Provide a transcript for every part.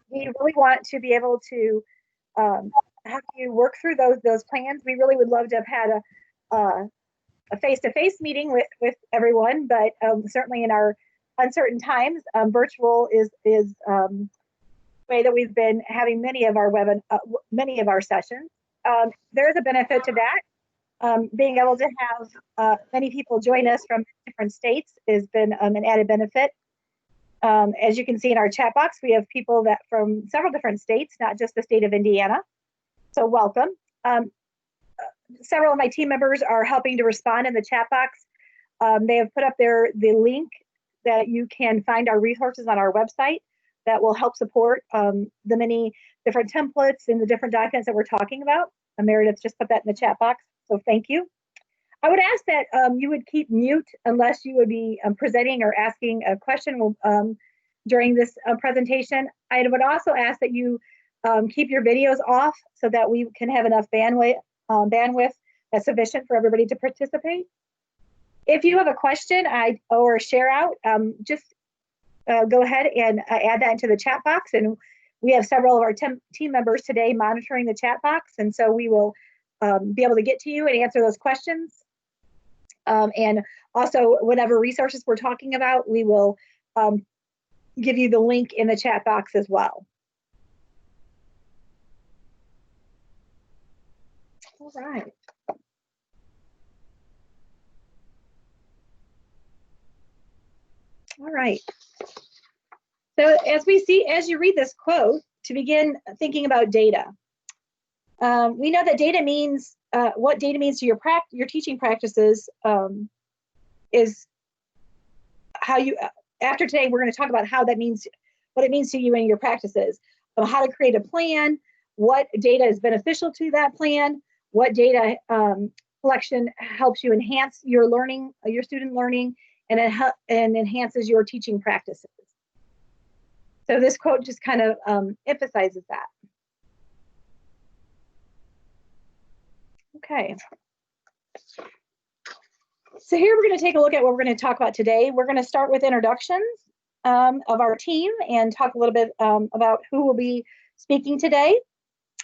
We really want to be able to have you work through those plans. We really would love to have had a face-to-face meeting with everyone, but certainly in our uncertain times, virtual is way that we've been having many of our sessions. There's a benefit to that. Being able to have many people join us from different states has been an added benefit. As you can see in our chat box, we have people that from several different states, not just the state of Indiana. So welcome. Several of my team members are helping to respond in the chat box. They have put up the link that you can find our resources on our website that will help support the many different templates and the different documents that we're talking about. Meredith just put that in the chat box, so thank you. I would ask that you would keep mute unless you would be presenting or asking a question during this presentation. I would also ask that you keep your videos off so that we can have enough bandwidth that's sufficient for everybody to participate. If you have a question or a share out, just go ahead and add that into the chat box. And we have several of our team members today monitoring the chat box. And so we will be able to get to you and answer those questions. And also, whatever resources we're talking about, we will give you the link in the chat box as well. All right. All right. So as you read this quote, to begin thinking about data, we know that data means, what data means to your teaching practices is how you, after today, we're going to talk about how that means, what it means to you in your practices, how to create a plan, what data is beneficial to that plan, what data collection helps you enhance your learning, your student learning, and enhances your teaching practices. So this quote just kind of emphasizes that. Okay. So here we're going to take a look at what we're going to talk about today. We're going to start with introductions of our team and talk a little bit about who will be speaking today.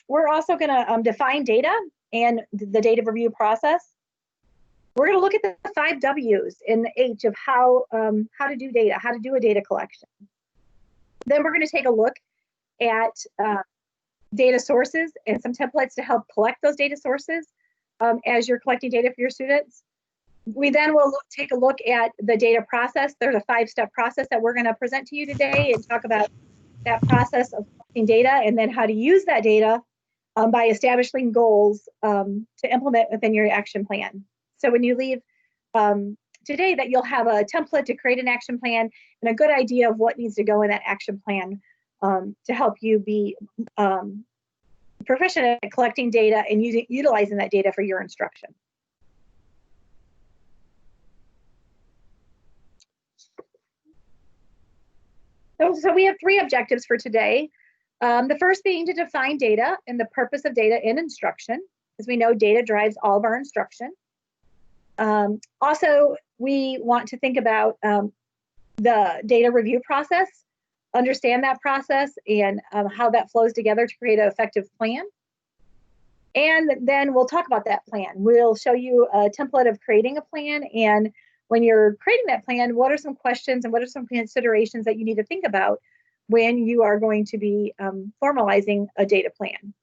We're also going to define data and the data review process. We're going to look at the 5 W's and the H of how to do data, how to do a data collection. Then we're going to take a look at data sources and some templates to help collect those data sources as you're collecting data for your students. We then will take a look at the data process. There's a 5-step process that we're going to present to you today and talk about that process of collecting data and then how to use that data by establishing goals to implement within your action plan. So when you leave today, that you'll have a template to create an action plan and a good idea of what needs to go in that action plan to help you be proficient at collecting data and utilizing that data for your instruction. So we have 3 objectives for today. The first being to define data and the purpose of data in instruction. As we know, data drives all of our instruction. Also, we want to think about the data review process, understand that process and how that flows together to create an effective plan. And then we'll talk about that plan. We'll show you a template of creating a plan. And when you're creating that plan, what are some questions and what are some considerations that you need to think about when you are going to be formalizing a data plan?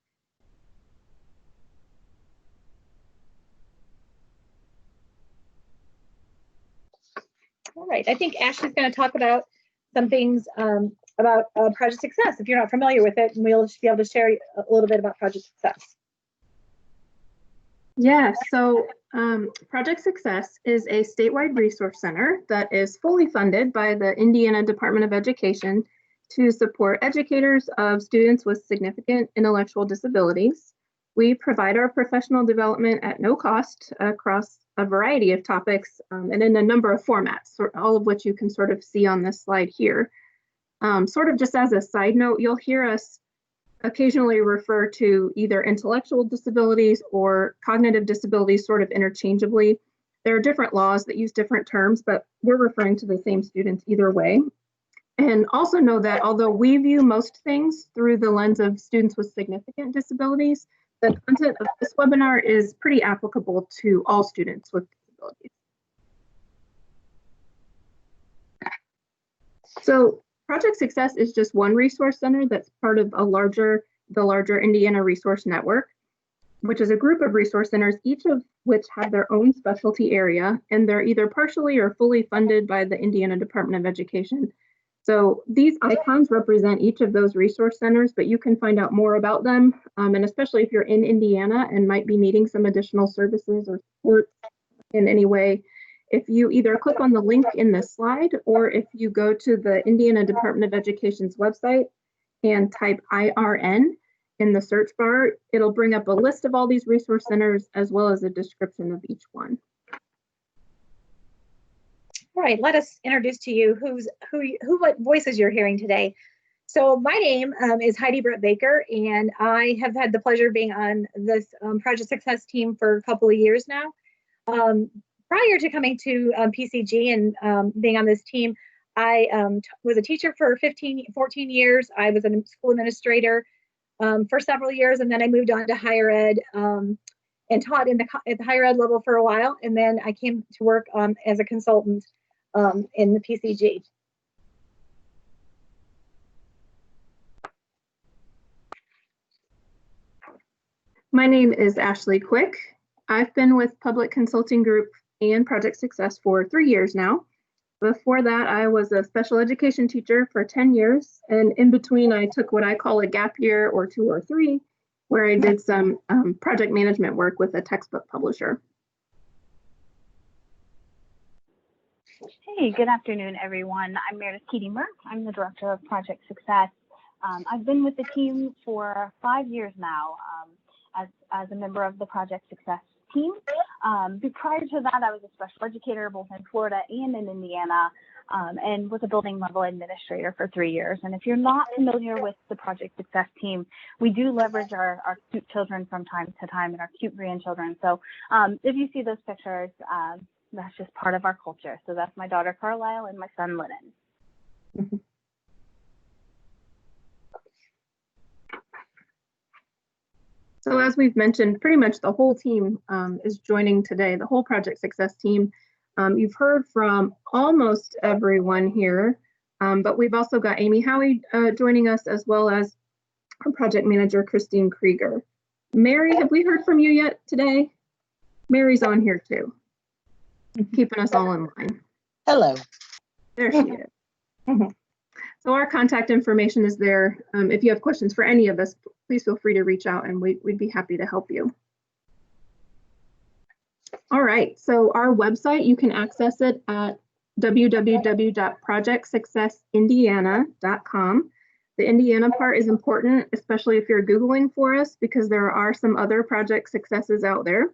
All right, I think Ashley's going to talk about some things about Project Success. If you're not familiar with it, we'll be able to share a little bit about Project Success. Yeah, so Project Success is a statewide resource center that is fully funded by the Indiana Department of Education to support educators of students with significant intellectual disabilities. We provide our professional development at no cost across a variety of topics and in a number of formats, all of which you can sort of see on this slide here. Sort of just as a side note, you'll hear us occasionally refer to either intellectual disabilities or cognitive disabilities sort of interchangeably. There are different laws that use different terms, but we're referring to the same students either way. And also know that although we view most things through the lens of students with significant disabilities, the content of this webinar is pretty applicable to all students with disabilities. So Project Success is just one resource center that's part of the larger Indiana Resource Network, which is a group of resource centers, each of which have their own specialty area, and they're either partially or fully funded by the Indiana Department of Education. So these icons represent each of those resource centers, but you can find out more about them, and especially if you're in Indiana and might be needing some additional services or support in any way, if you either click on the link in this slide, or if you go to the Indiana Department of Education's website and type IRN in the search bar, it'll bring up a list of all these resource centers as well as a description of each one. All right, let us introduce to you what voices you're hearing today. So my name is Heidi Brett Baker, and I have had the pleasure of being on this Project Success team for a couple of years now. Prior to coming to PCG and being on this team, I was a teacher for 14 years. I was a school administrator for several years, and then I moved on to higher ed and taught at the higher ed level for a while, and then I came to work as a consultant in the PCG. My name is Ashley Quick. I've been with Public Consulting Group and Project Success for 3 years now. Before that, I was a special education teacher for 10 years. And in between, I took what I call a gap year or 2 or 3, where I did some project management work with a textbook publisher. Hey, good afternoon, everyone. I'm Meredith Keating-Merck. I'm the Director of Project Success. I've been with the team for 5 years now as a member of the Project Success team. Prior to that, I was a special educator both in Florida and in Indiana, and was a building level administrator for 3 years. And if you're not familiar with the Project Success team, we do leverage our cute children from time to time and our cute grandchildren. So if you see those pictures, that's just part of our culture. So that's my daughter Carlisle and my son Lennon. So as we've mentioned, pretty much the whole team is joining today, the whole Project Success team. You've heard from almost everyone here, but we've also got Amy Howie joining us, as well as our project manager, Christine Krieger. Mary, have we heard from you yet today? Mary's on here too, keeping us all in line. Hello. There she is. So our contact information is there. If you have questions for any of us, please feel free to reach out and we'd be happy to help you. All right, so our website, you can access it at www.projectsuccessindiana.com. The Indiana part is important, especially if you're Googling for us, because there are some other Project Successes out there.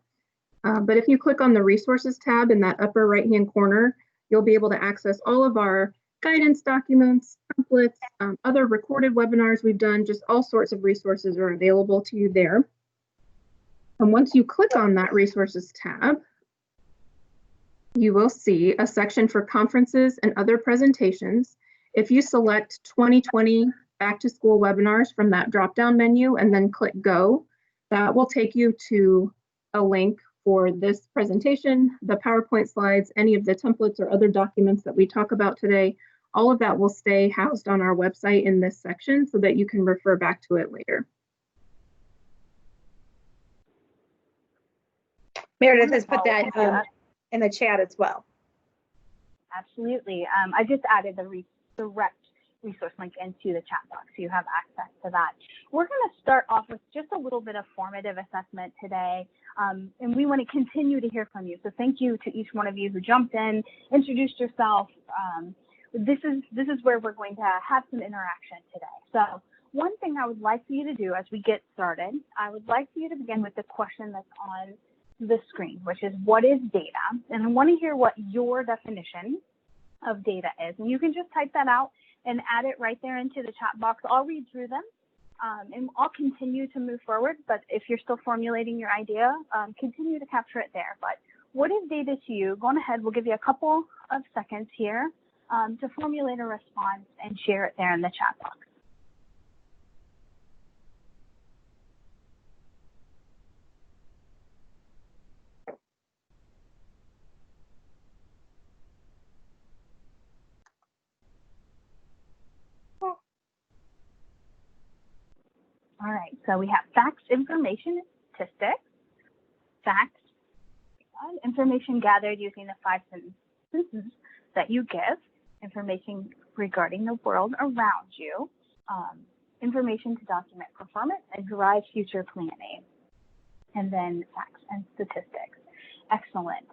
But if you click on the resources tab in that upper right-hand corner, you'll be able to access all of our guidance documents, templates, other recorded webinars we've done, just all sorts of resources are available to you there. And once you click on that resources tab, you will see a section for conferences and other presentations. If you select 2020 back to school webinars from that drop-down menu and then click go, that will take you to a link for this presentation, the PowerPoint slides, any of the templates or other documents that we talk about today. All of that will stay housed on our website in this section so that you can refer back to it later. Meredith has put that in the chat as well. Absolutely. I just added the direct resource link into the chat box, so you have access to that. We're going to start off with just a little bit of formative assessment today, and we want to continue to hear from you. So thank you to each one of you who jumped in, introduced yourself. This is where we're going to have some interaction today. So one thing I would like for you to do as we get started, I would like for you to begin with the question that's on the screen, which is, what is data? And I want to hear what your definition of data is. And you can just type that out and add it right there into the chat box. I'll read through them and I'll continue to move forward. But if you're still formulating your idea, continue to capture it there. But what is data to you? Go on ahead. We'll give you a couple of seconds here to formulate a response and share it there in the chat box. All right, so we have facts, information, statistics, facts, information gathered using the 5 sentences that you give, information regarding the world around you, information to document performance and drive future planning, and then facts and statistics. Excellent.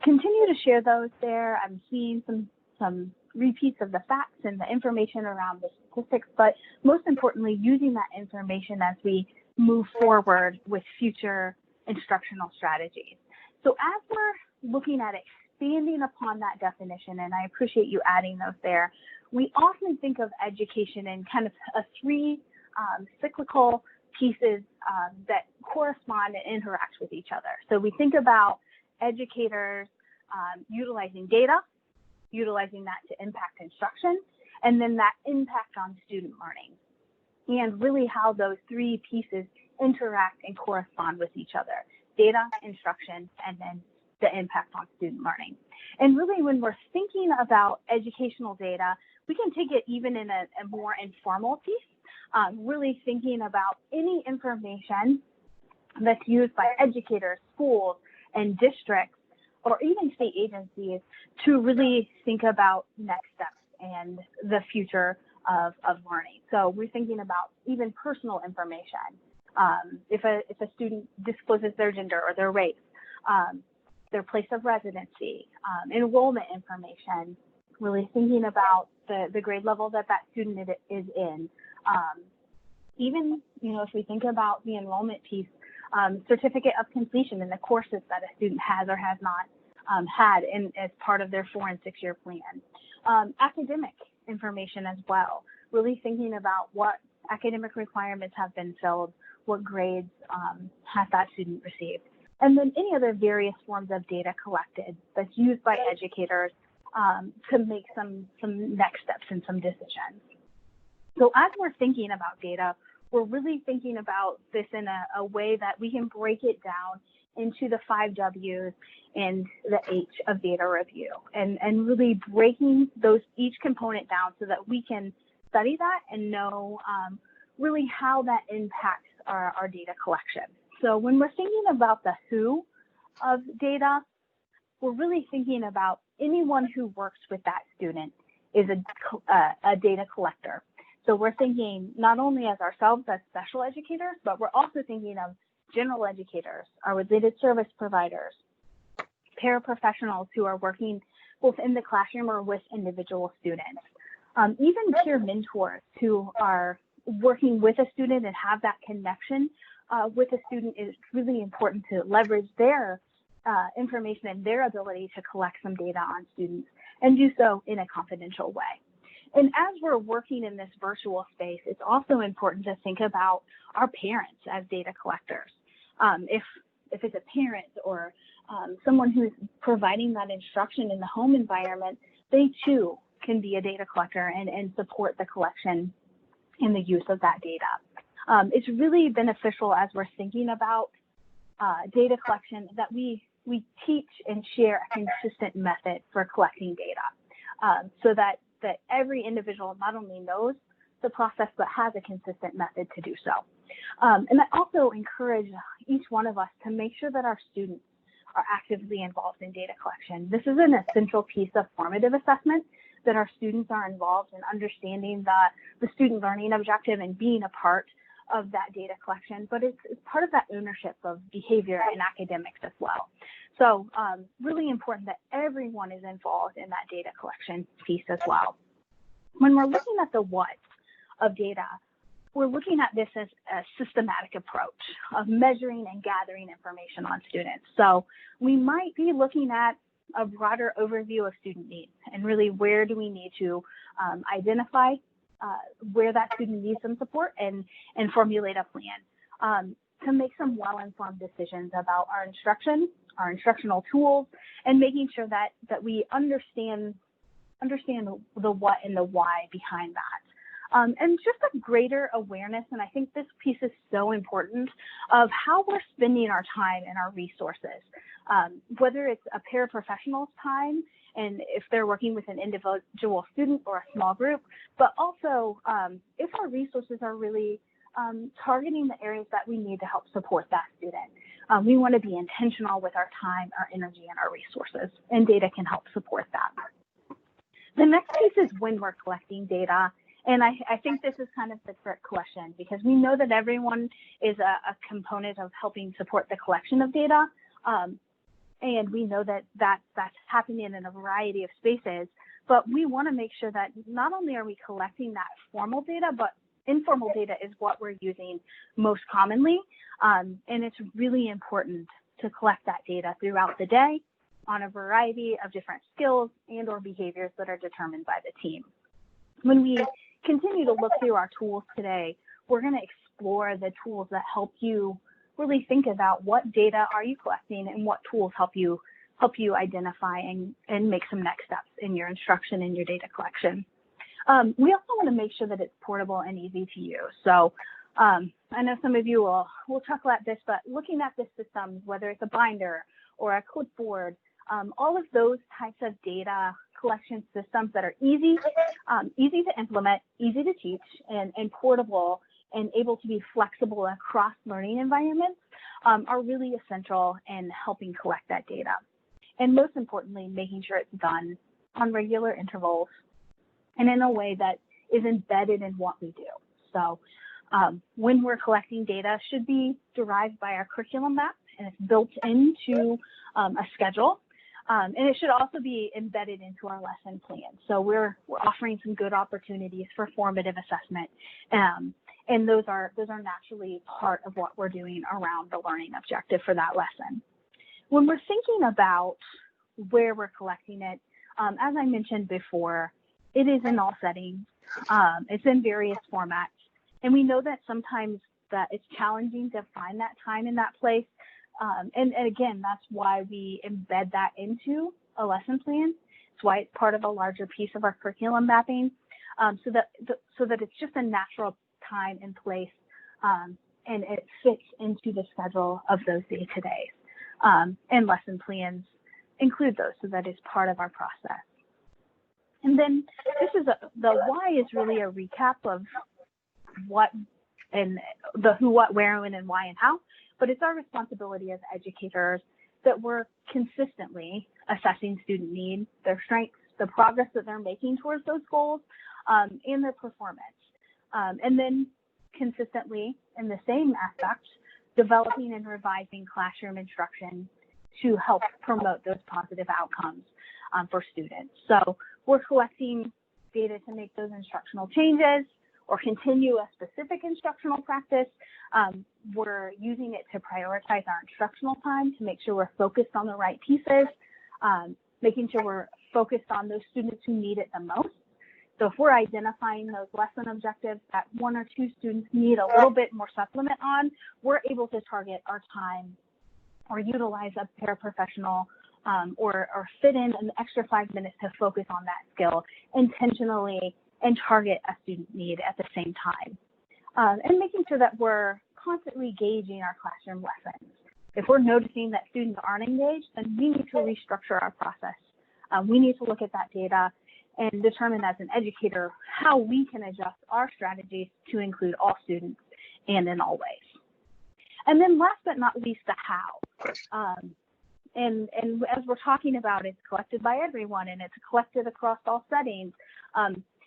Continue to share those there. I'm seeing some repeats of the facts and the information around the statistics, but most importantly, using that information as we move forward with future instructional strategies. So as we're looking at expanding upon that definition, and I appreciate you adding those there, we often think of education in kind of three cyclical pieces that correspond and interact with each other. So we think about educators utilizing data, utilizing that to impact instruction, and then that impact on student learning, and really how those three pieces interact and correspond with each other: data, instruction, and then the impact on student learning. And really, when we're thinking about educational data, we can take it even in a more informal piece, really thinking about any information that's used by educators, schools, and districts, or even state agencies, to really think about next steps and the future of learning. So we're thinking about even personal information. If a student discloses their gender or their race, their place of residency, enrollment information, really thinking about the grade level that student is in. Even, if we think about the enrollment piece, certificate of completion in the courses that a student has or has not had as part of their 4- and 6-year plan. Academic information as well, really thinking about what academic requirements have been filled, what grades has that student received, and then any other various forms of data collected that's used by educators to make some next steps and some decisions. So as we're thinking about data, we're really thinking about this in a way that we can break it down into the 5 W's and the H of data review, and really breaking each component down so that we can study that and know really how that impacts our data collection. So when we're thinking about the who of data, we're really thinking about anyone who works with that student is a data collector. So we're thinking not only as ourselves as special educators, but we're also thinking of general educators, our related service providers, paraprofessionals who are working both in the classroom or with individual students, even peer mentors who are working with a student and have that connection with a student. Is really important to leverage their information and their ability to collect some data on students and do so in a confidential way. And as we're working in this virtual space, it's also important to think about our parents as data collectors. If it's a parent or someone who's providing that instruction in the home environment, they too can be a data collector and support the collection and the use of that data. It's really beneficial as we're thinking about data collection that we teach and share a consistent method for collecting data, so that every individual not only knows the process, but has a consistent method to do so. And I also encourage each one of us to make sure that our students are actively involved in data collection. This is an essential piece of formative assessment, that our students are involved in understanding the student learning objective and being a part of that data collection, but it's part of that ownership of behavior and academics as well. So really important that everyone is involved in that data collection piece as well. When we're looking at the what of data, we're looking at this as a systematic approach of measuring and gathering information on students. So we might be looking at a broader overview of student needs and really where do we need to identify where that student needs some support and formulate a plan to make some well-informed decisions about our instruction, our instructional tools, and making sure that we understand understand the what and the why behind that. And just a greater awareness, and I think this piece is so important, of how we're spending our time and our resources, whether it's a paraprofessional's time, and if they're working with an individual student or a small group, but also if our resources are really targeting the areas that we need to help support that student. We want to be intentional with our time, our energy, and our resources, and data can help support that. The next piece is when we're collecting data. And I think this is kind of the trick question, because we know that everyone is a component of helping support the collection of data. And we know that that's happening in a variety of spaces, but we want to make sure that not only are we collecting that formal data, but informal data is what we're using most commonly. And it's really important to collect that data throughout the day on a variety of different skills and or behaviors that are determined by the team. When we continue to look through our tools today, we're going to explore the tools that help you really think about what data are you collecting and what tools help you identify and make some next steps in your instruction and your data collection. We also want to make sure that it's portable and easy to use. So I know some of you will chuckle at this, but looking at the systems, whether it's a binder or a clipboard, all of those types of data collection systems that are easy to implement, easy to teach, and portable, and able to be flexible across learning environments are really essential in helping collect that data. And most importantly, making sure it's done on regular intervals and in a way that is embedded in what we do. So when we're collecting data, should be derived by our curriculum map, and it's built into a schedule. And it should also be embedded into our lesson plan. So we're offering some good opportunities for formative assessment. And those are naturally part of what we're doing around the learning objective for that lesson. When we're thinking about where we're collecting it, as I mentioned before, it is in all settings. It's in various formats. And we know that sometimes that it's challenging to find that time in that place. And again, that's why we embed that into a lesson plan. It's why it's part of a larger piece of our curriculum mapping, so that it's just a natural time and place, and it fits into the schedule of those day-to-days. And lesson plans include those, so that is part of our process. And then the why is really a recap of what and the who, what, where, when, and why, and how. But it's our responsibility as educators that we're consistently assessing student need, their strengths, the progress that they're making towards those goals, and their performance. And then consistently, in the same aspect, developing and revising classroom instruction to help promote those positive outcomes for students. So we're collecting data to make those instructional changes or continue a specific instructional practice. We're using it to prioritize our instructional time to make sure we're focused on the right pieces, making sure we're focused on those students who need it the most. So if we're identifying those lesson objectives that one or two students need a little bit more supplement on, we're able to target our time or utilize a paraprofessional or fit in an extra 5 minutes to focus on that skill intentionally and target a student need at the same time. And making sure that we're constantly gauging our classroom lessons. If we're noticing that students aren't engaged, then we need to restructure our process. We need to look at that data and determine as an educator how we can adjust our strategies to include all students and in all ways. And then last but not least, the how. And as we're talking about, it's collected by everyone and it's collected across all settings.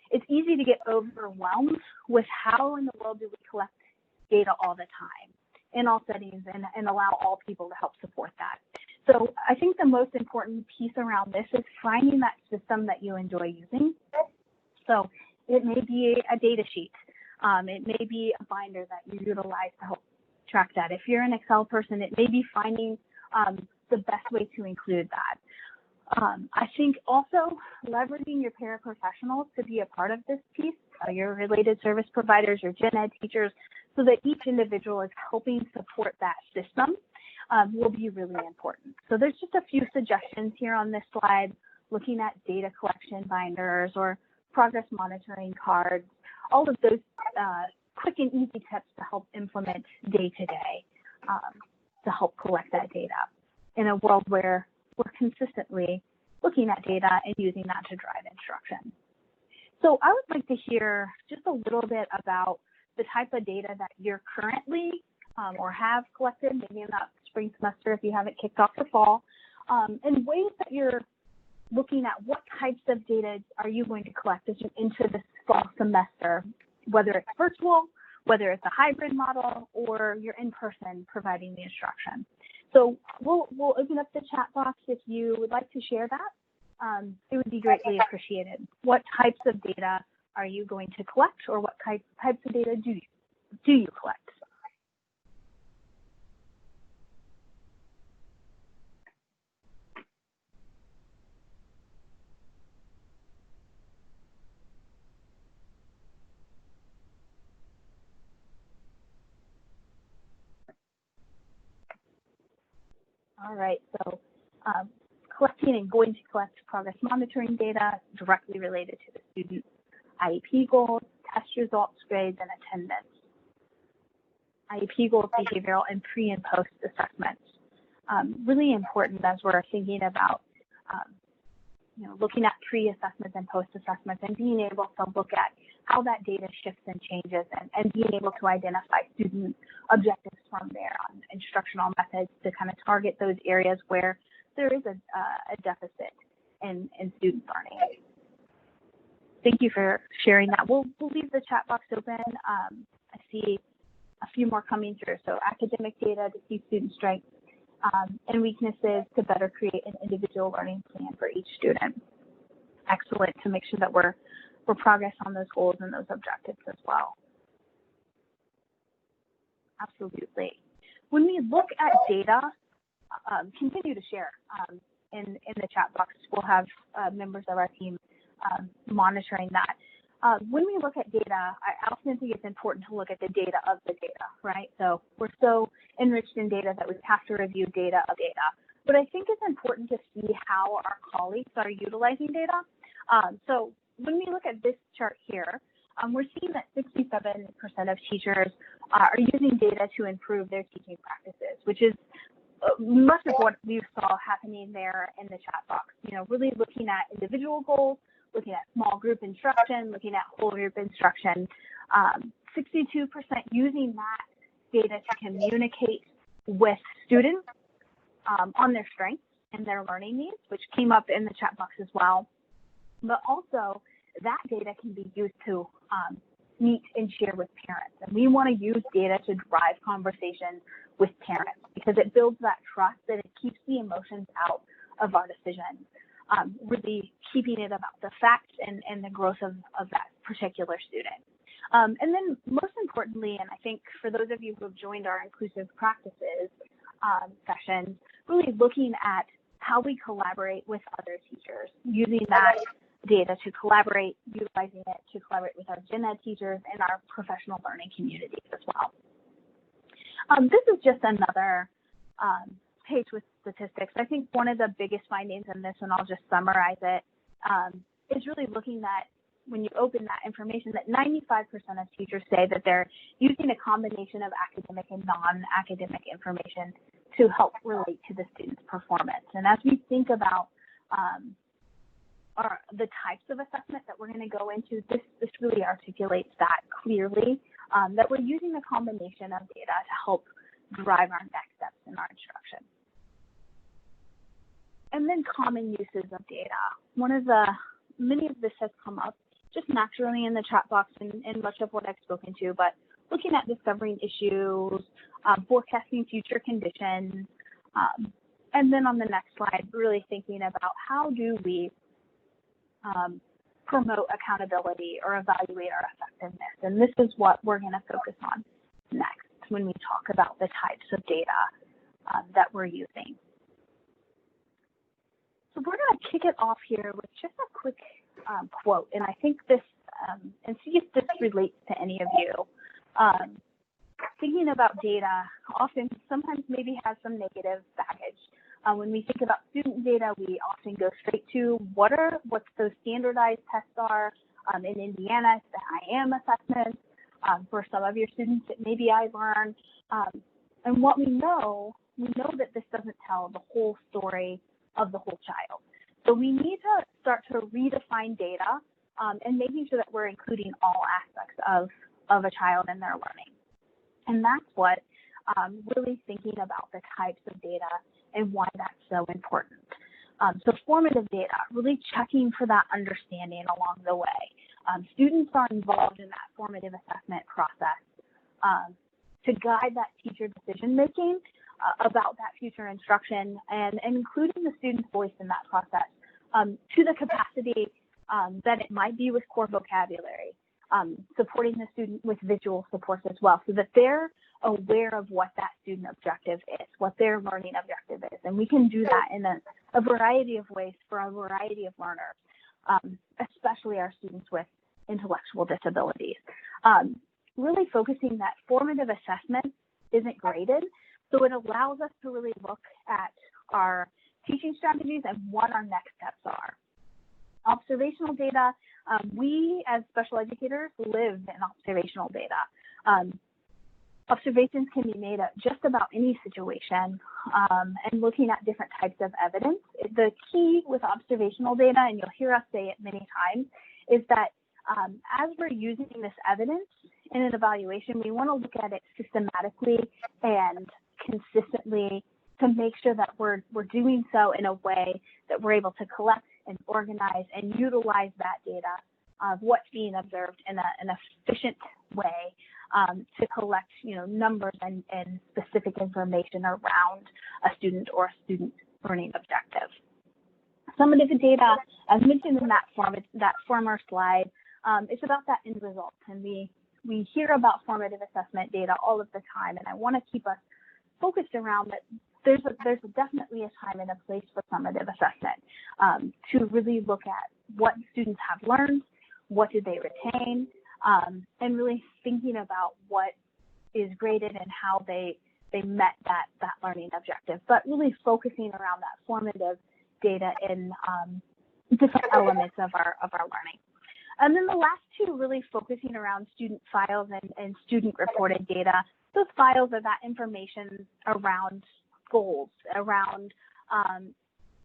It's easy to get overwhelmed with how in the world do we collect data all the time in all settings and allow all people to help support that. So I think the most important piece around this is finding that system that you enjoy using. So it may be a data sheet. It may be a binder that you utilize to help track that. If you're an Excel person, it may be finding the best way to include that. I think also leveraging your paraprofessionals to be a part of this piece, your related service providers, your gen ed teachers, so that each individual is helping support that system will be really important. So there's just a few suggestions here on this slide looking at data collection binders or progress monitoring cards, all of those quick and easy tips to help implement day to day to help collect that data in a world where we're consistently looking at data and using that to drive instruction. So I would like to hear just a little bit about the type of data that you're currently or have collected, maybe in that spring semester if you haven't kicked off for fall, and ways that you're looking at what types of data are you going to collect as you enter this fall semester, whether it's virtual, whether it's a hybrid model, or you're in person providing the instruction. So we'll open up the chat box if you would like to share that. It would be greatly appreciated. What types of data are you going to collect, or what types of data do you collect? All right, so collecting and going to collect progress monitoring data directly related to the student's IEP goals, test results, grades, and attendance. IEP goals, behavioral, and pre and post assessments. Really important as we're thinking about looking at pre-assessments and post-assessments and being able to look at how that data shifts and changes and being able to identify student objectives from there on instructional methods to kind of target those areas where there is a deficit in student learning. Thank you for sharing that. We'll leave the chat box open. I see a few more coming through. So academic data to see student strengths and weaknesses to better create an individual learning plan for each student. Excellent, to make sure that we're progress on those goals and those objectives as well. Absolutely. When we look at data, continue to share in the chat box. We'll have members of our team monitoring that. When we look at data, I often think it's important to look at the data of the data, right? So we're so enriched in data that we have to review data of data. But I think it's important to see how our colleagues are utilizing data. So when we look at this chart here, we're seeing that 67% of teachers are using data to improve their teaching practices, which is much of what we saw happening there in the chat box. Really looking at individual goals, looking at small group instruction, looking at whole group instruction. 62% using that data to communicate with students on their strengths and their learning needs, which came up in the chat box as well. But also, that data can be used to meet and share with parents. And we want to use data to drive conversations with parents because it builds that trust and it keeps the emotions out of our decisions. Really keeping it about the facts and the growth of that particular student. And then most importantly, and I think for those of you who have joined our inclusive practices sessions, really looking at how we collaborate with other teachers, using that data to collaborate, utilizing it to collaborate with our gen ed teachers and our professional learning communities as well. This is just another page with statistics. I think one of the biggest findings in this, and I'll just summarize it, is really looking at when you open that information that 95% of teachers say that they're using a combination of academic and non-academic information to help relate to the student's performance. And as we think about the types of assessment that we're going to go into, this really articulates that clearly, that we're using a combination of data to help drive our next steps in our instruction. And then common uses of data. Many of this has come up just naturally in the chat box and much of what I've spoken to, but looking at discovering issues, forecasting future conditions, and then on the next slide, really thinking about how do we promote accountability or evaluate our effectiveness. And this is what we're going to focus on next when we talk about the types of data that we're using. So we're going to kick it off here with just a quick quote, and I think this, and see if this relates to any of you. Thinking about data often sometimes maybe has some negative baggage. When we think about student data, we often go straight to what those standardized tests are. In Indiana, it's the IAM assessment. For some of your students, it may be iLearn. And what we know that this doesn't tell the whole story of the whole child. So we need to start to redefine data and making sure that we're including all aspects of a child and their learning. And that's what really thinking about the types of data and why that's so important. So formative data, really checking for that understanding along the way. Students are involved in that formative assessment process to guide that teacher decision-making about that future instruction and including the student's voice in that process to the capacity that it might be with core vocabulary, supporting the student with visual supports as well, so that they're aware of what that student objective is, what their learning objective is. And we can do that in a variety of ways for a variety of learners, especially our students with intellectual disabilities. Really focusing that formative assessment isn't graded, so it allows us to really look at our teaching strategies and what our next steps are. Observational data, we as special educators live in observational data. Observations can be made at just about any situation and looking at different types of evidence. The key with observational data, and you'll hear us say it many times, is that as we're using this evidence in an evaluation, we want to look at it systematically and consistently to make sure that we're doing so in a way that we're able to collect and organize and utilize that data of what's being observed in an efficient way to collect, numbers and specific information around a student or a student learning objective. Summative data, as mentioned in that former slide, it's about that end result, and we hear about formative assessment data all of the time, and I want to keep us focused around that. There's definitely a time and a place for summative assessment to really look at what students have learned, what did they retain, and really thinking about what is graded and how they met that learning objective, but really focusing around that formative data in different elements of our learning. And then the last two, really focusing around student files and student reported data. Those files are that information around goals, around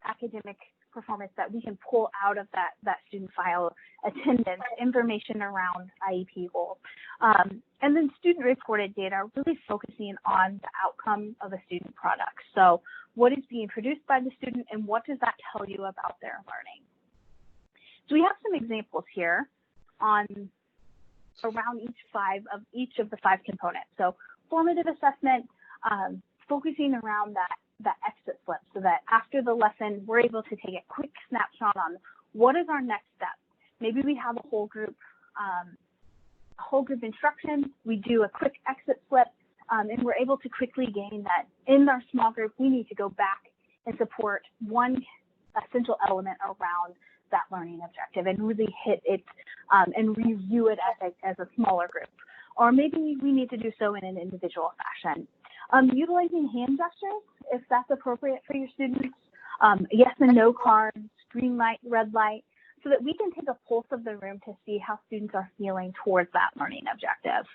academic performance that we can pull out of that student file, attendance, information around IEP goals. And then student reported data, really focusing on the outcome of a student product. So what is being produced by the student and what does that tell you about their learning? So we have some examples here around each of the five components. So formative assessment, focusing around that exit flip, so that after the lesson, we're able to take a quick snapshot on what is our next step. Maybe we have a whole group instruction. We do a quick exit flip, and we're able to quickly gain that in our small group, we need to go back and support one essential element around that learning objective and really hit it and review it as a smaller group. Or maybe we need to do so in an individual fashion. Utilizing hand gestures, if that's appropriate for your students, yes and no cards, green light, red light, so that we can take a pulse of the room to see how students are feeling towards that learning objective.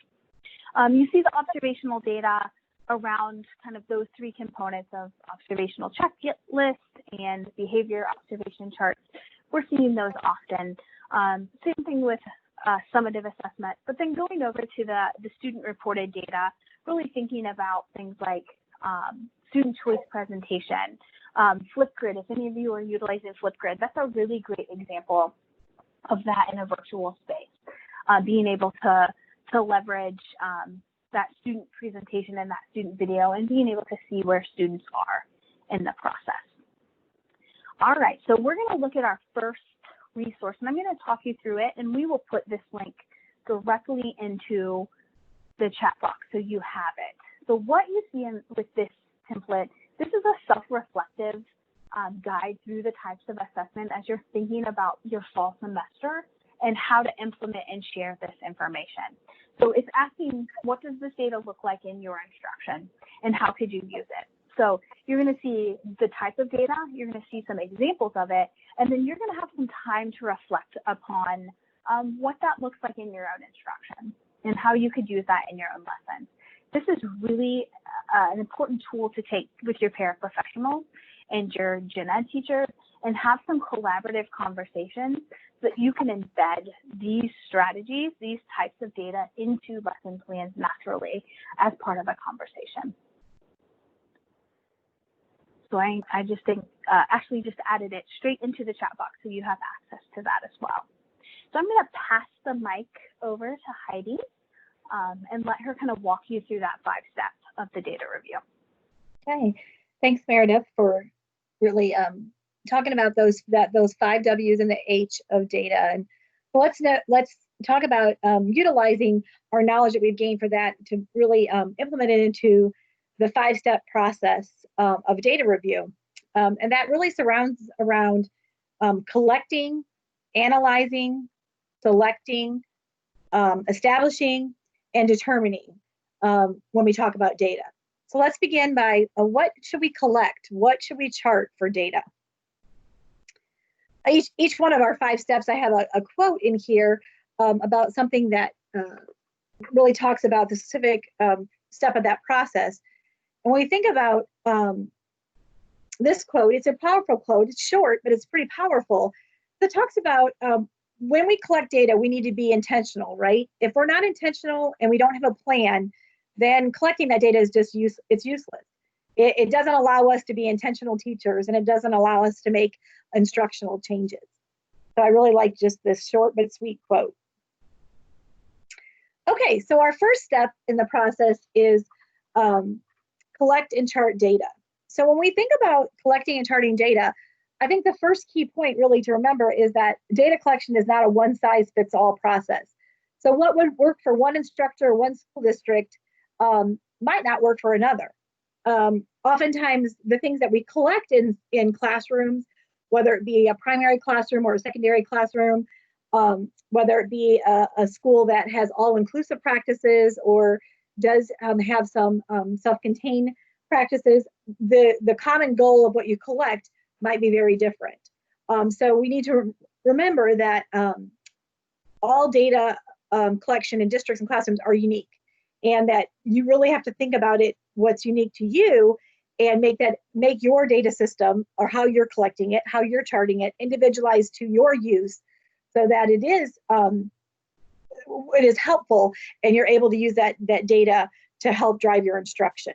You see the observational data around kind of those three components of observational checklist and behavior observation charts. We're seeing those often. Same thing with summative assessment, but then going over to the student reported data, really thinking about things like student choice presentation, Flipgrid. If any of you are utilizing Flipgrid, that's a really great example of that in a virtual space. Being able to leverage that student presentation and that student video and being able to see where students are in the process. All right, so we're going to look at our first resource, and I'm going to talk you through it, and we will put this link directly into the chat box so you have it. So what you see with this template, this is a self-reflective guide through the types of assessment as you're thinking about your fall semester and how to implement and share this information. So it's asking, what does this data look like in your instruction and how could you use it? So you're going to see the type of data, you're going to see some examples of it, and then you're going to have some time to reflect upon what that looks like in your own instruction and how you could use that in your own lessons. This is really an important tool to take with your paraprofessionals and your gen ed teachers and have some collaborative conversations so that you can embed these strategies, these types of data into lesson plans naturally as part of a conversation. So I just think, actually just added it straight into the chat box so you have access to that as well. So I'm going to pass the mic over to Heidi and let her kind of walk you through that 5 steps of the data review. Okay, thanks Meredith for really talking about those 5 W's and the H of data. And let's talk about utilizing our knowledge that we've gained for that to really implement it into the 5-step process of data review. And that really surrounds around collecting, analyzing, selecting, establishing, and determining when we talk about data. So let's begin by what should we collect? What should we chart for data? Each one of our 5 steps, I have a quote in here about something that really talks about the specific step of that process. And when we think about this quote, it's a powerful quote. It's short, but it's pretty powerful. It talks about when we collect data, we need to be intentional, right? If we're not intentional and we don't have a plan, then collecting that data is just useless. It doesn't allow us to be intentional teachers, and it doesn't allow us to make instructional changes. So I really like just this short but sweet quote. Okay, so our first step in the process is collect and chart data. So when we think about collecting and charting data, I think the first key point really to remember is that data collection is not a one-size-fits-all process. So what would work for one instructor or one school district might not work for another. Oftentimes, the things that we collect in classrooms, whether it be a primary classroom or a secondary classroom, whether it be a school that has all-inclusive practices or does have some self-contained practices, the common goal of what you collect might be very different. So we need to remember that all data collection in districts and classrooms are unique, and that you really have to think about it, what's unique to you, and make your data system or how you're collecting it, how you're charting it, individualized to your use, so that it is helpful and you're able to use that data to help drive your instruction.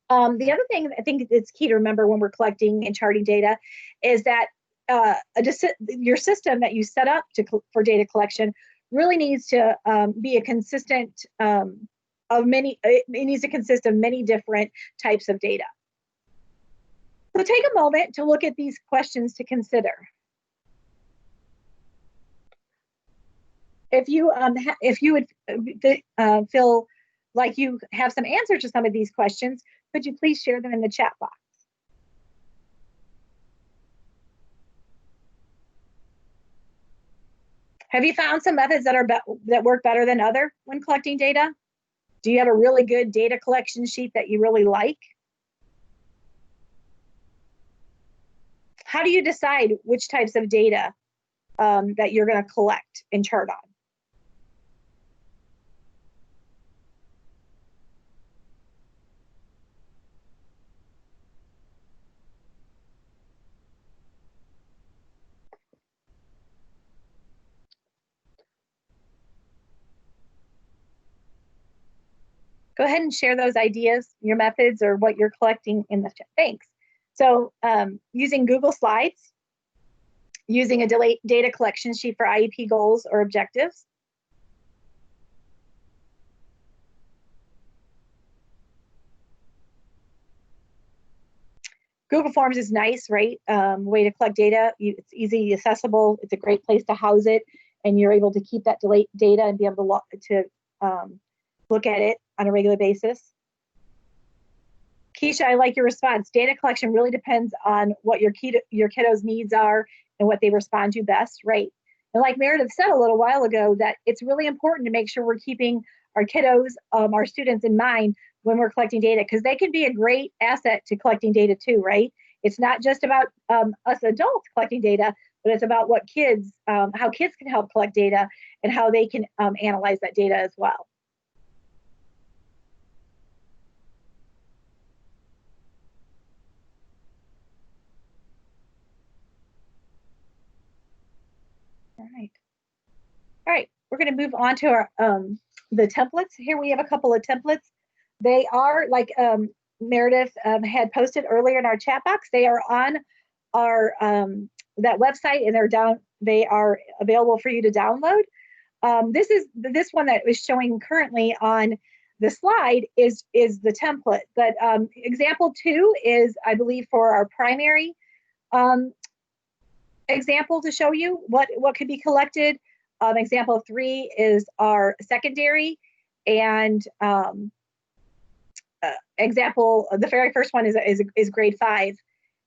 The other thing I think it's key to remember when we're collecting and charting data is that your system that you set up for data collection really needs to be a consistent it needs to consist of many different types of data. So take a moment to look at these questions to consider. If you would feel like you have some answers to some of these questions, could you please share them in the chat box? Have you found some methods that work better than other when collecting data? Do you have a really good data collection sheet that you really like? How do you decide which types of data that you're going to collect and chart on? Go ahead and share those ideas, your methods, or what you're collecting in the chat. Thanks. So using Google Slides, using a data collection sheet for IEP goals or objectives. Google Forms is nice, right? Way to collect data. It's easy, accessible. It's a great place to house it, and you're able to keep that data and be able to look at it on a regular basis. Keisha, I like your response. Data collection really depends on what your kiddos' needs are and what they respond to best, right? And like Meredith said a little while ago, that it's really important to make sure we're keeping our kiddos, our students in mind when we're collecting data, because they can be a great asset to collecting data too, right? It's not just about us adults collecting data, but it's about what kids, how kids can help collect data and how they can analyze that data as well. All right, we're going to move on to our the templates. Here we have a couple of templates. They are, like Meredith had posted earlier in our chat box, they are on our that website, and they are available for you to download. This one that is showing currently on the slide is the template, but example 2 is, I believe, for our primary example to show you what could be collected. Example 3 is our secondary, and the very first one is grade 5.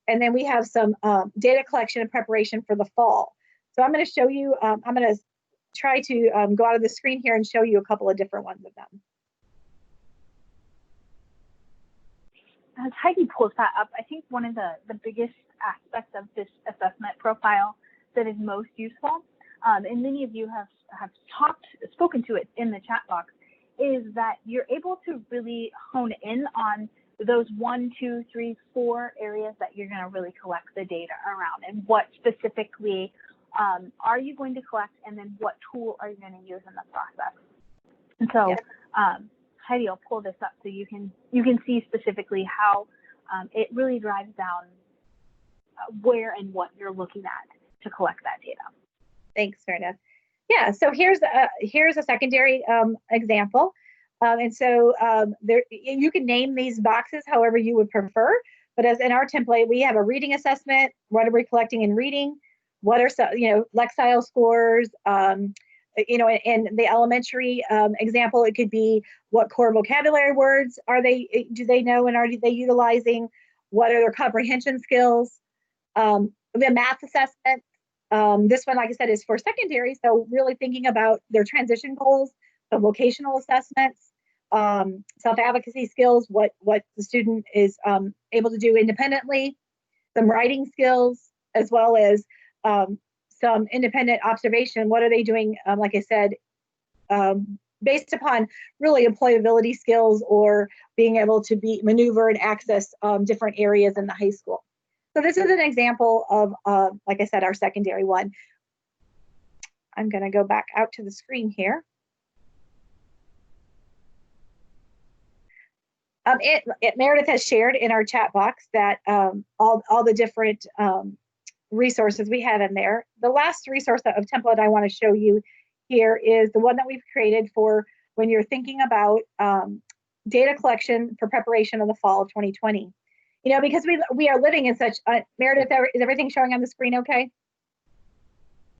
And then we have some data collection and preparation for the fall. So I'm going to show you, I'm going to try to go out of the screen here and show you a couple of different ones of them. As Heidi pulls that up, I think one of the biggest aspects of this assessment profile that is most useful, and many of you have spoken to it in the chat box, is that you're able to really hone in on those 1, 2, 3, 4 areas that you're going to really collect the data around, and what specifically are you going to collect, and then what tool are you going to use in the process. And so Heidi, I'll pull this up so you can see specifically how it really drives down where and what you're looking at to collect that data. Thanks, Meredith. Yeah, so here's a secondary example. And so there, you can name these boxes however you would prefer, but as in our template, we have a reading assessment. What are we collecting in reading? What are some, Lexile scores? In the elementary example, it could be what core vocabulary words do they know and are they utilizing? What are their comprehension skills? The math assessment. This one, like I said, is for secondary, so really thinking about their transition goals, the vocational assessments, self-advocacy skills, what the student is able to do independently, some writing skills, as well as some independent observation. What are they doing, like I said, based upon really employability skills or being able to maneuver and access different areas in the high school. So this is an example of, like I said, our secondary one. I'm going to go back out to the screen here. Meredith has shared in our chat box that all the different resources we have in there. The last resource of template I want to show you here is the one that we've created for when you're thinking about data collection for preparation of the fall of 2020. Because we are living in such, Meredith, is everything showing on the screen okay?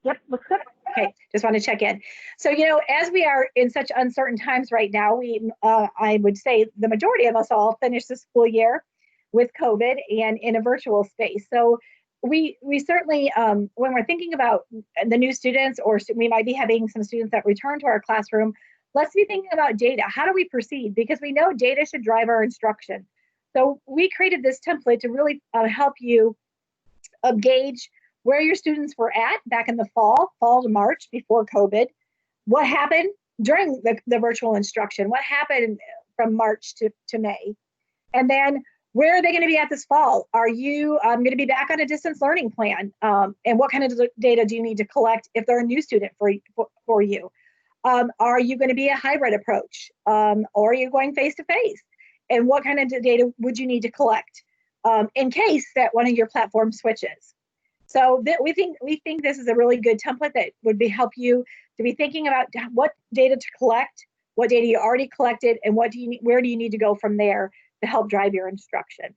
Yep, looks good. Okay, just want to check in. So, as we are in such uncertain times right now, I would say the majority of us all finished the school year with COVID and in a virtual space. So we certainly, when we're thinking about the new students, or we might be having some students that return to our classroom, let's be thinking about data. How do we proceed? Because we know data should drive our instruction. So we created this template to really help you gauge where your students were at back in the fall to March before COVID. What happened during the virtual instruction? What happened from March to May? And then where are they going to be at this fall? Are you going to be back on a distance learning plan? And what kind of data do you need to collect if they're a new student for you? Are you going to be a hybrid approach? Or are you going face-to-face? And what kind of data would you need to collect in case that one of your platforms switches? So we think this is a really good template that would help you to be thinking about what data to collect, what data you already collected, and where do you need to go from there to help drive your instruction.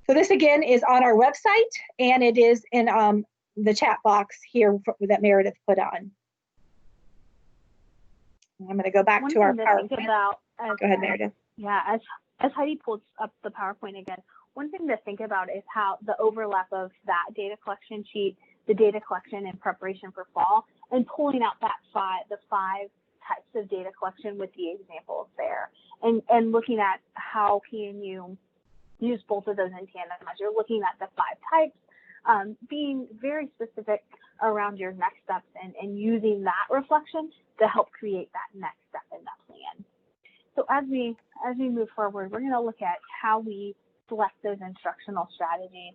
So this again is on our website, and it is in the chat box here that Meredith put on. I'm going to go back to our PowerPoint. Go ahead, Meredith. Yeah, as Heidi pulls up the PowerPoint again, one thing to think about is how the overlap of that data collection sheet, the data collection in preparation for fall, and pulling out the 5 types of data collection with the examples there. and looking at how can you use both of those in tandem as you're looking at the 5 types, being very specific around your next steps and using that reflection to help create that next step in that plan. So as we move forward, we're going to look at how we select those instructional strategies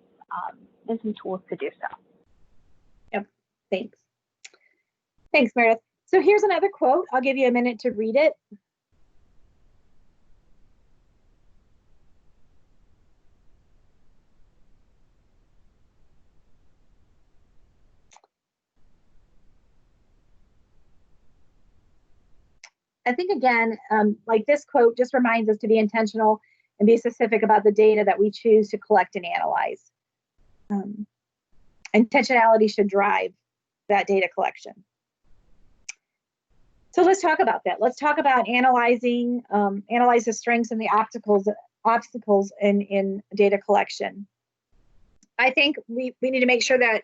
and some tools to do so. Yep, thanks. Thanks, Meredith. So here's another quote. I'll give you a minute to read it. I think, again, like this quote just reminds us to be intentional and be specific about the data that we choose to collect and analyze. Intentionality should drive that data collection. So let's talk about that. Let's talk about analyzing, analyze the strengths and the obstacles in data collection. I think we need to make sure that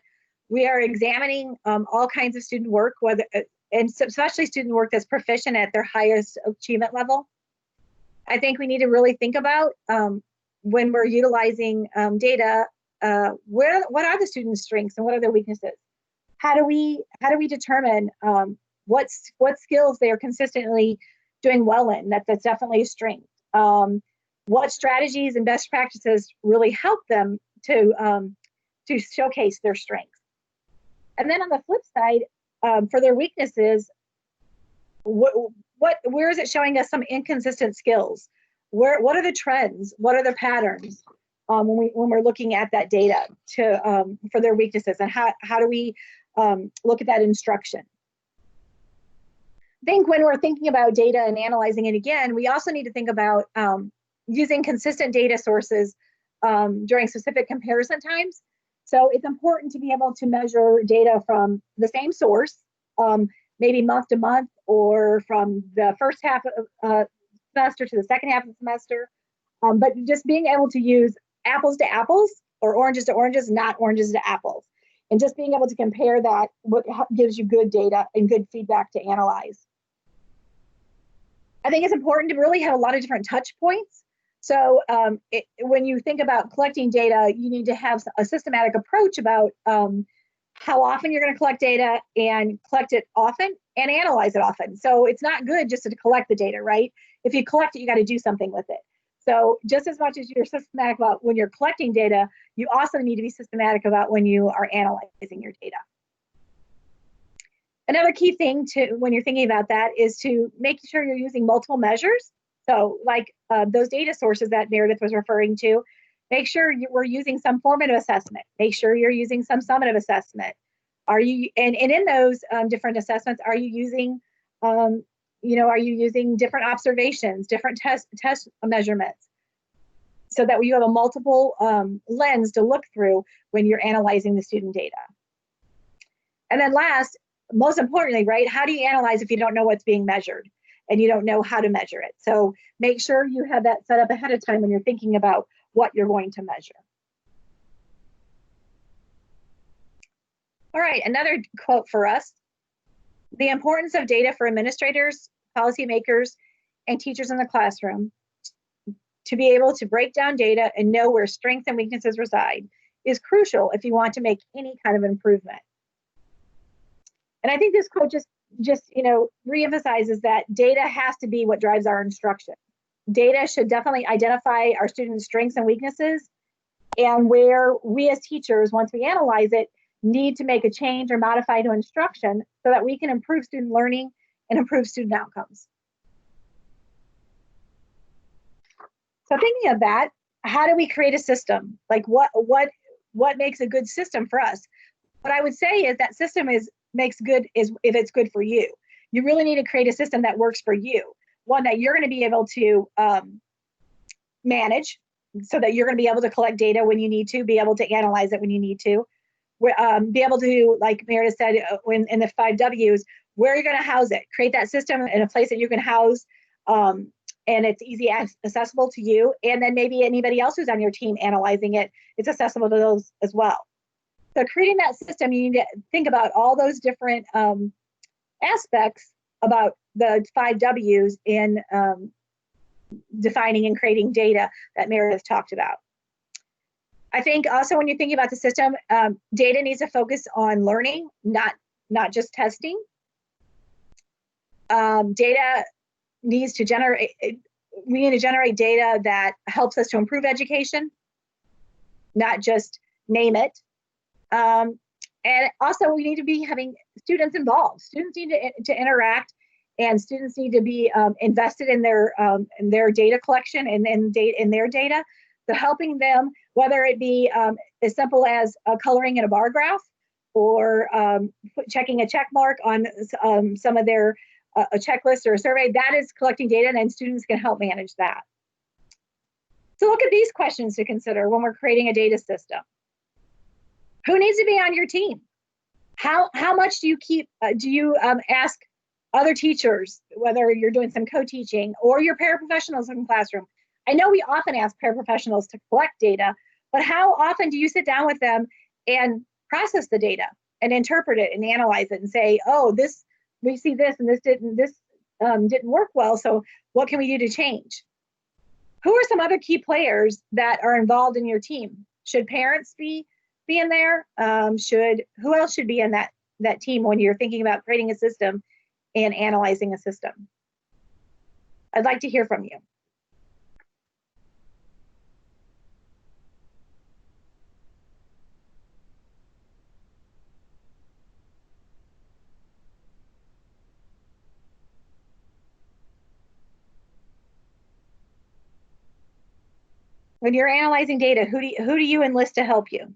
we are examining all kinds of student work, whether and especially student work that's proficient at their highest achievement level. I think we need to really think about when we're utilizing data, what are the students' strengths and what are their weaknesses? How do we determine what skills they are consistently doing well in? That's definitely a strength. What strategies and best practices really help them to showcase their strengths? And then on the flip side, for their weaknesses, where is it showing us some inconsistent skills? What are the trends? What are the patterns when we're looking at that data for their weaknesses, and how do we look at that instruction? I think when we're thinking about data and analyzing it again, we also need to think about using consistent data sources during specific comparison times. So it's important to be able to measure data from the same source, maybe month to month, or from the first half of semester to the second half of the semester. But just being able to use apples to apples or oranges to oranges, not oranges to apples. And just being able to compare that, what gives you good data and good feedback to analyze. I think it's important to really have a lot of different touch points. So when you think about collecting data, you need to have a systematic approach about how often you're going to collect data and collect it often and analyze it often. So it's not good just to collect the data, right? If you collect it, you got to do something with it. So just as much as you're systematic about when you're collecting data, you also need to be systematic about when you are analyzing your data. Another key thing when you're thinking about that is to make sure you're using multiple measures. So like those data sources that Meredith was referring to, make sure we're using some formative assessment. Make sure you're using some summative assessment. Are you, and in those different assessments, are you using, are you using different observations, different test measurements, so that you have a multiple lens to look through when you're analyzing the student data. And then last, most importantly, right, how do you analyze if you don't know what's being measured and you don't know how to measure it? So make sure you have that set up ahead of time when you're thinking about what you're going to measure. All right, another quote for us. The importance of data for administrators, policymakers, and teachers in the classroom to be able to break down data and know where strengths and weaknesses reside is crucial if you want to make any kind of improvement. And I think this quote just reemphasizes that data has to be what drives our instruction. Data should definitely identify our students' strengths and weaknesses, and where we as teachers, once we analyze it, need to make a change or modify to instruction so that we can improve student learning and improve student outcomes. So thinking of that, how do we create a system? Like what makes a good system for us? What I would say is that system makes good is if it's good for you. You really need to create a system that works for you, one that you're going to be able to manage, so that you're going to be able to collect data when you need to, be able to analyze it when you need to, be able to, like Meredith said, in the 5 W's, where you're going to house it. Create that system in a place that you can house, and it's easy accessible to you, and then maybe anybody else who's on your team analyzing it, it's accessible to those as well. So creating that system, you need to think about all those different aspects about the 5 W's in defining and creating data that Meredith talked about. I think also when you're thinking about the system, data needs to focus on learning, not just testing. Data needs to generate, we need to generate data that helps us to improve education, not just name it. And also we need to be having students involved. Students need to interact, and students need to be invested in their data collection and in their data. So helping them, whether it be as simple as coloring in a bar graph, or checking a check mark on some of their a checklist or a survey, that is collecting data, and then students can help manage that. So look at these questions to consider when we're creating a data system. Who needs to be on your team? How much do you ask other teachers, whether you're doing some co-teaching or your paraprofessionals in the classroom? I know we often ask paraprofessionals to collect data, but how often do you sit down with them and process the data and interpret it and analyze it and say, oh, we see this and this didn't work well, so what can we do to change? Who are some other key players that are involved in your team? Should parents be in there? Who else should be in that team when you're thinking about creating a system and analyzing a system? I'd like to hear from you. When you're analyzing data, who do you enlist to help you?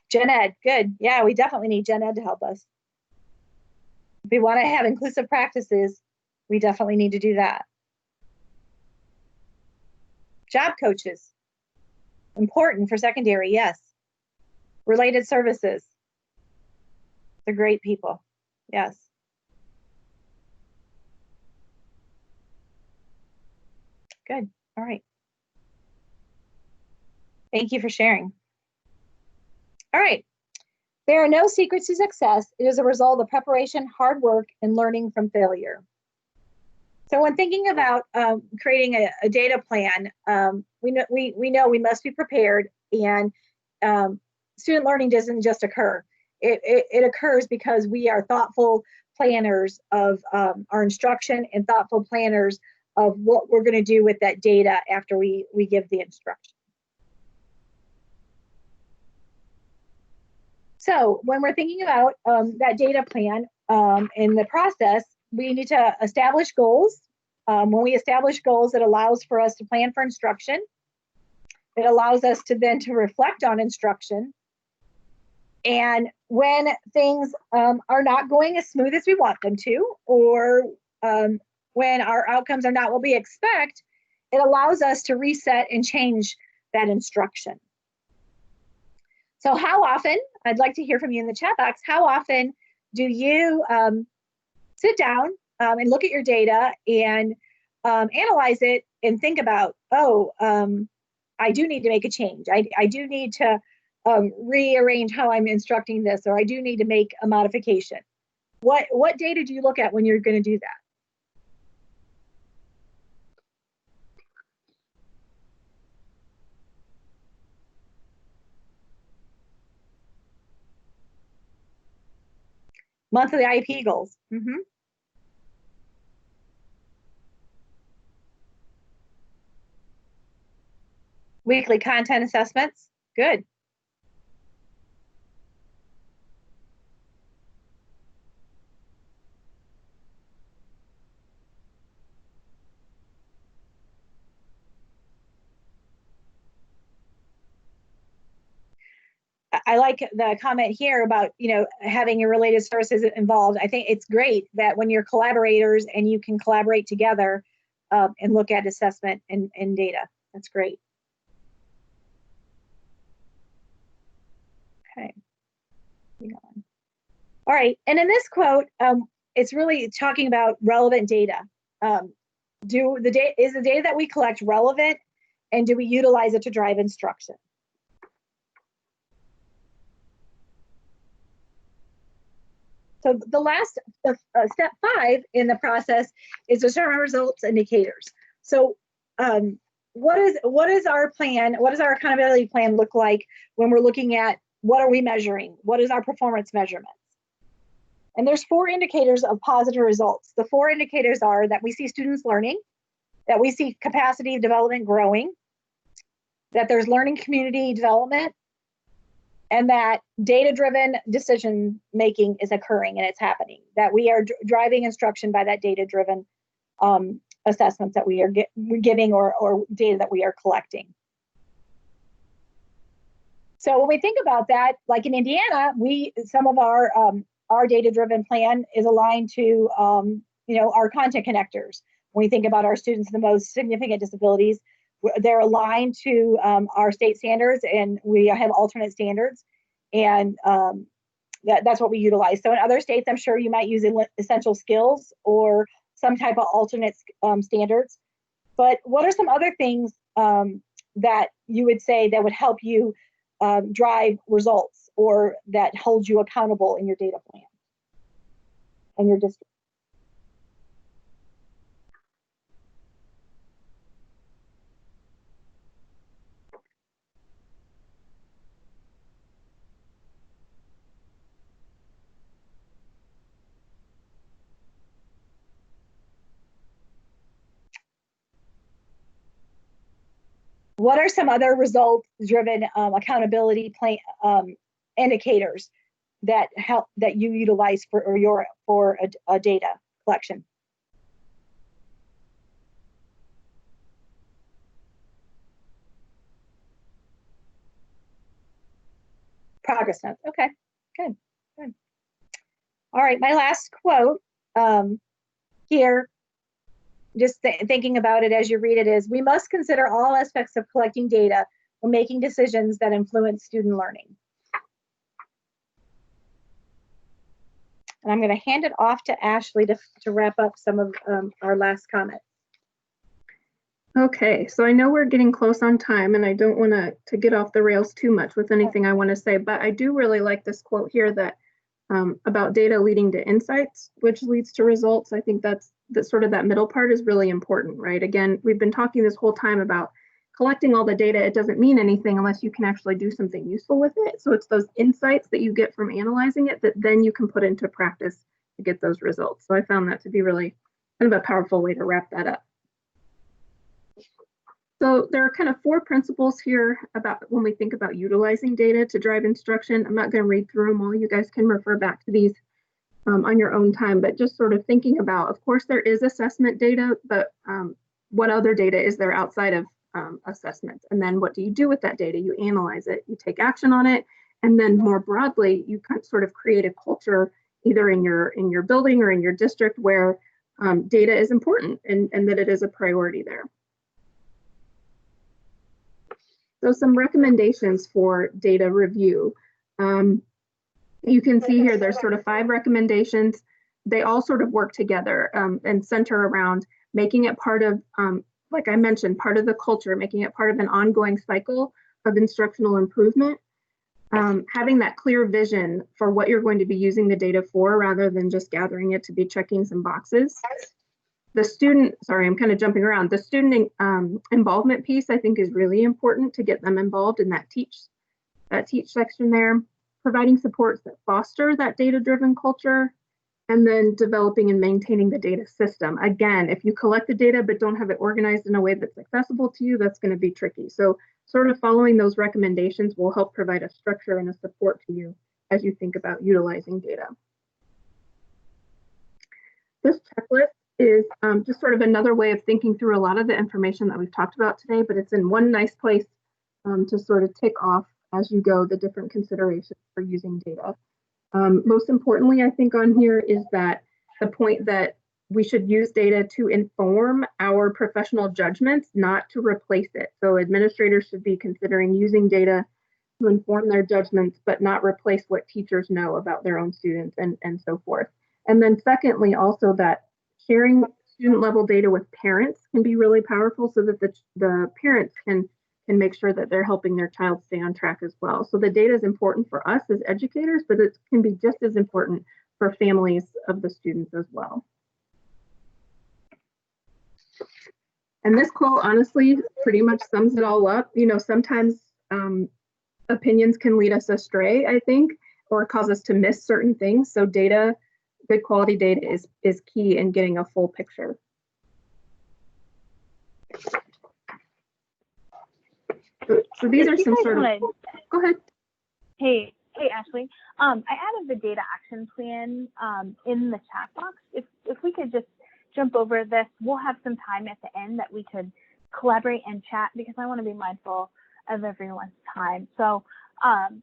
Gen Ed, good. Yeah, we definitely need Gen Ed to help us. If we want to have inclusive practices, we definitely need to do that. Job coaches, important for secondary, yes. Related services, they're great people, yes. Good, all right. Thank you for sharing. All right, there are no secrets to success. It is a result of preparation, hard work, and learning from failure. So when thinking about creating a data plan, we know we must be prepared, and student learning doesn't just occur. It occurs because we are thoughtful planners of our instruction and thoughtful planners of what we're going to do with that data after we give the instruction. So when we're thinking about that data plan in the process, we need to establish goals. When we establish goals, it allows for us to plan for instruction. It allows us to then to reflect on instruction. And when things are not going as smooth as we want them to, or when our outcomes are not what we expect, it allows us to reset and change that instruction. So how often, I'd like to hear from you in the chat box, how often do you sit down and look at your data and analyze it and think about, oh, I do need to make a change. I do need to rearrange how I'm instructing this, or I do need to make a modification. What data do you look at when you're going to do that? Monthly IEP goals. Mm-hmm. Weekly content assessments. Good. I like the comment here about, having your related services involved. I think it's great that when you're collaborators and you can collaborate together and look at assessment and data. That's great. Okay. All right. And in this quote, it's really talking about relevant data. Is the data that we collect relevant, and do we utilize it to drive instruction? So the last step 5 in the process is determine results indicators. So what is our plan? What does our accountability plan look like when we're looking at what are we measuring? What is our performance measurements? And there's 4 indicators of positive results. The 4 indicators are that we see students learning, that we see capacity development growing, that there's learning community development, and that data-driven decision making is occurring and it's happening, that we are driving instruction by that data-driven assessments that we are giving or data that we are collecting. So when we think about that, like in Indiana, some of our data-driven plan is aligned to our content connectors. When we think about our students with the most significant disabilities, they're aligned to our state standards, and we have alternate standards, and that's what we utilize. So in other states, I'm sure you might use essential skills or some type of alternate standards. But what are some other things that you would say that would help you drive results or that hold you accountable in your data plan and your district? What are some other result-driven accountability plan indicators that you utilize for a data collection? Progress notes. Okay, good. All right, my last quote here, just thinking about it as you read it, is we must consider all aspects of collecting data when making decisions that influence student learning. And I'm going to hand it off to Ashley to wrap up some of our last comments. Okay, so I know we're getting close on time, and I don't want to get off the rails too much with anything I want to say, but I do really like this quote here that about data leading to insights, which leads to results. I think that's sort of that middle part is really important, right? Again, we've been talking this whole time about collecting all the data. It doesn't mean anything unless you can actually do something useful with it. So it's those insights that you get from analyzing it that then you can put into practice to get those results. So I found that to be really kind of a powerful way to wrap that up. So there are kind of 4 principles here about when we think about utilizing data to drive instruction. I'm not going to read through them all. You guys can refer back to these on your own time, but just sort of thinking about, of course, there is assessment data, but what other data is there outside of assessments? And then what do you do with that data? You analyze it, you take action on it, and then more broadly, you kind of sort of create a culture either in your building or in your district where data is important and that it is a priority there. So some recommendations for data review. You can see here there's sort of 5 recommendations. They all sort of work together and center around making it part of, like I mentioned, part of the culture, making it part of an ongoing cycle of instructional improvement, having that clear vision for what you're going to be using the data for rather than just gathering it to be checking some boxes. The student, sorry, I'm kind of jumping around. The student involvement piece, I think, is really important to get them involved in that teach section there. Providing supports that foster that data-driven culture, and then developing and maintaining the data system. Again, if you collect the data but don't have it organized in a way that's accessible to you, that's going to be tricky. So sort of following those recommendations will help provide a structure and a support to you as you think about utilizing data. This checklist is just sort of another way of thinking through a lot of the information that we've talked about today, but it's in one nice place to sort of tick off as you go the different considerations for using data. Most importantly, I think on here is that the point that we should use data to inform our professional judgments, not to replace it. So administrators should be considering using data to inform their judgments, but not replace what teachers know about their own students and so forth. And then secondly, also that sharing student level data with parents can be really powerful so that the parents can make sure that they're helping their child stay on track as well. So the data is important for us as educators, but it can be just as important for families of the students as well. And this quote honestly pretty much sums it all up. You know, sometimes opinions can lead us astray, I think, or cause us to miss certain things. So data, good quality data is key in getting a full picture. So these are some sort of, go ahead. Hey, Ashley. I added the data action plan in the chat box. If we could just jump over this, we'll have some time at the end that we could collaborate and chat, because I want to be mindful of everyone's time. So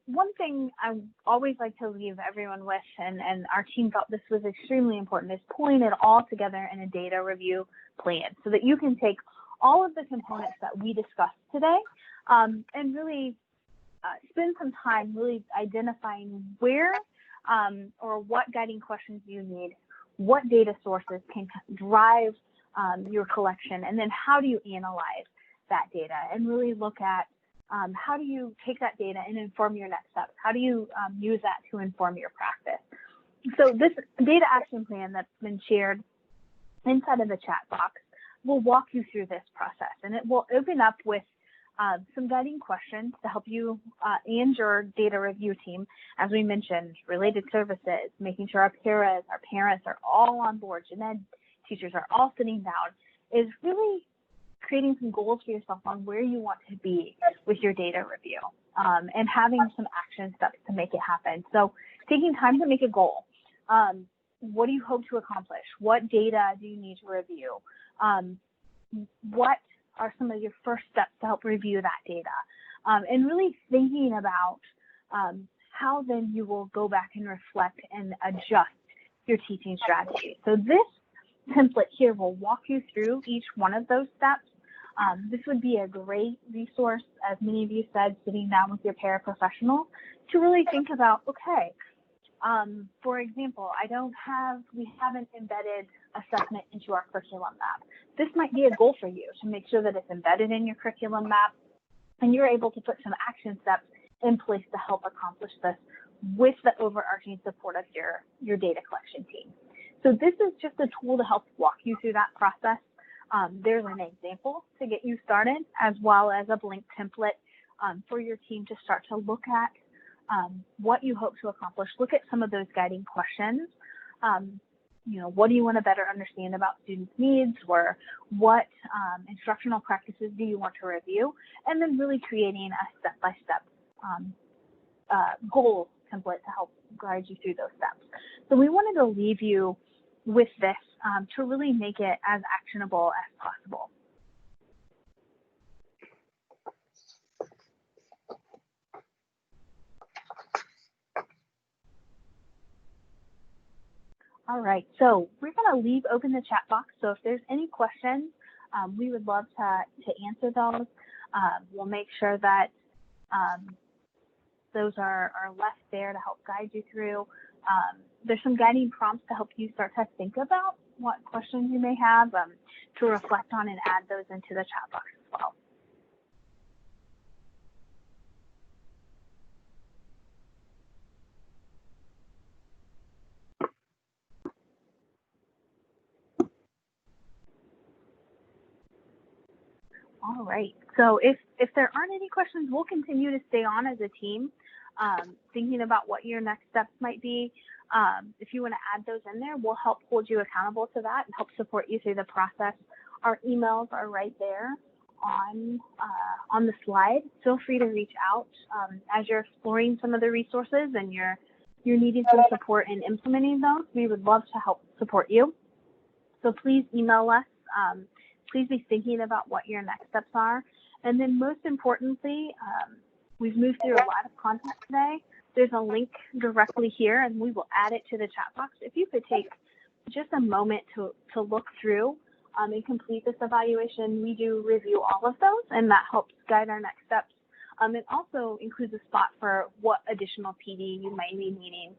one thing I always like to leave everyone with, and our team felt this was extremely important, is pulling it all together in a data review plan so that you can take all of the components that we discussed today and really spend some time really identifying where or what guiding questions you need, what data sources can drive your collection, and then how do you analyze that data and really look at how do you take that data and inform your next steps? How do you use that to inform your practice? So this data action plan that's been shared inside of the chat box will walk you through this process, and it will open up with some guiding questions to help you and your data review team, as we mentioned, related services, making sure our paras, our parents are all on board, gen ed teachers are all sitting down, is really creating some goals for yourself on where you want to be with your data review and having some action steps to make it happen. So taking time to make a goal. What do you hope to accomplish? What data do you need to review? What are some of your first steps to help review that data? And really thinking about how then you will go back and reflect and adjust your teaching strategy. So this template here will walk you through each one of those steps. This would be a great resource, as many of you said, sitting down with your paraprofessional to really think about, okay, for example, we haven't embedded assessment into our curriculum map. This might be a goal for you to make sure that it's embedded in your curriculum map and you're able to put some action steps in place to help accomplish this with the overarching support of your data collection team. So this is just a tool to help walk you through that process. There's an example to get you started, as well as a blank template for your team to start to look at what you hope to accomplish. Look at some of those guiding questions. What do you want to better understand about students' needs, or what instructional practices do you want to review? And then really creating a step-by-step goal template to help guide you through those steps. So we wanted to leave you with this to really make it as actionable as possible. All right, so we're going to leave open the chat box. So if there's any questions, we would love to answer those. We'll make sure that those are left there to help guide you through. There's some guiding prompts to help you start to think about what questions you may have to reflect on and add those into the chat box as well. All right, so if there aren't any questions, we'll continue to stay on as a team, thinking about what your next steps might be. If you want to add those in there, we'll help hold you accountable to that and help support you through the process. Our emails are right there on the slide. Feel free to reach out as you're exploring some of the resources and you're needing some support in implementing those. We would love to help support you. So please email us. Please be thinking about what your next steps are. And then most importantly, we've moved through a lot of content today. There's a link directly here, and we will add it to the chat box. If you could take just a moment to look through and complete this evaluation, we do review all of those, and that helps guide our next steps. It also includes a spot for what additional PD you might be needing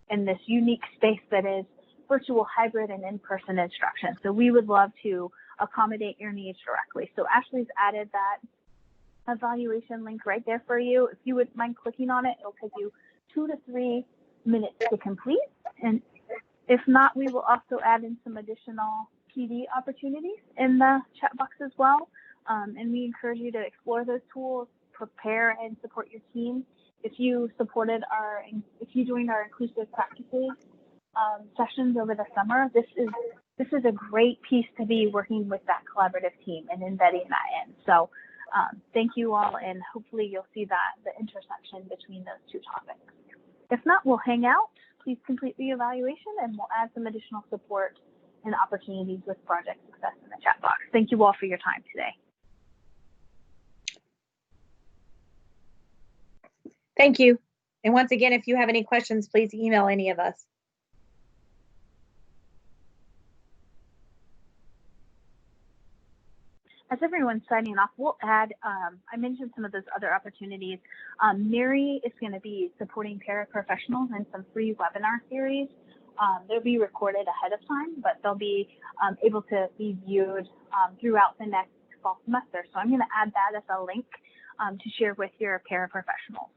in this unique space that is virtual, hybrid, and in-person instruction. So we would love to accommodate your needs directly. So Ashley's added that evaluation link right there for you. If you would mind clicking on it, it'll take you 2 to 3 minutes to complete. And If not, we will also add in some additional PD opportunities in the chat box as well. And we encourage you to explore those tools, prepare and support your team. If you joined our inclusive practices sessions over the summer, this is a great piece to be working with that collaborative team and embedding that in. So thank you all, and hopefully you'll see the intersection between those two topics. If not, we'll hang out. Please complete the evaluation and we'll add some additional support and opportunities with project success in the chat box. Thank you all for your time today. Thank you. And once again, if you have any questions, please email any of us. As everyone's signing off, we'll add, I mentioned some of those other opportunities. Mary is going to be supporting paraprofessionals in some free webinar series. They'll be recorded ahead of time, but they'll be able to be viewed throughout the next fall semester. So I'm going to add that as a link to share with your paraprofessionals.